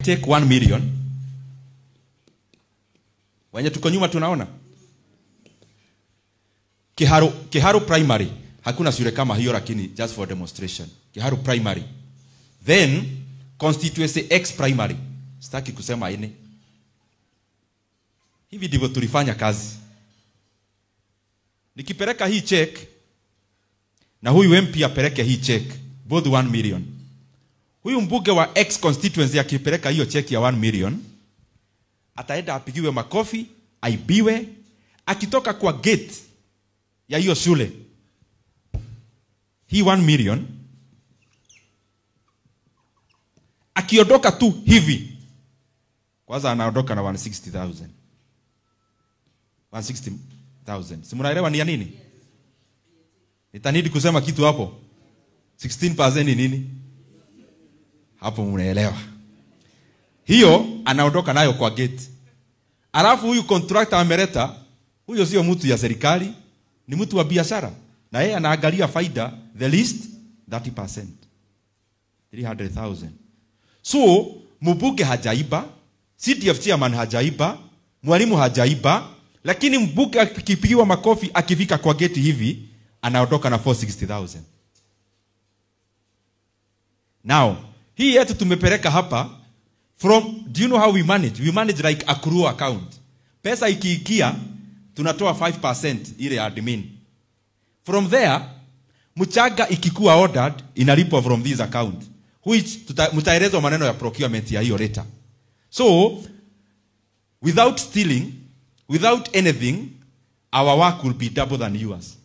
Take 1 million. Wenye tuko nyuma tunaona. Kiharu primary. Hakuna shule kama hiyo lakini just for demonstration. Kiharu primary. Then constituency X primary. Sitaki kusema ine. Hivi ndivyo tulifanya kazi. Nikipeleka hii check na huyu MP apeleke hii check, both 1 million. Huyu mbunge wa X constituency akipeleka hiyo check ya 1 million, ataenda apigiwe makofi, aibiwe, akitoka kwa gate ya hiyo shule. Hii 1 million akiondoka tu hivi, kwanza anaondoka na 160,000. 160,000. Si mnaelewa ni ya nini? Nitanidi kusema kitu hapo. 16% ni nini? Hapo mnaelewa. Hiyo anaondoka nayo kwa gate. Alafu huyu contractor ameleta, huyo sio mtu ya serikali, ni mtu wa biashara. Na yeye anaangalia faida, the least 30%. 300,000. So, mbunge hajaiba, CDF chairman hajaiba, mwalimu hajaiba, lakini mbunge akipigiwa makofi akifika kwa gate hivi, anaondoka na 460,000. Now, hii yetu tumepeleka hapa from, do you know how we manage? We manage like accrual account. Pesa ikiingia, tunatoa 5% ile admin. From there, mchanga ikikuwa ordered, inalipwa from this account. Which, mutaelezwa maneno ya procurement ya hiyo later. So, without stealing, without anything, our work will be double than yours.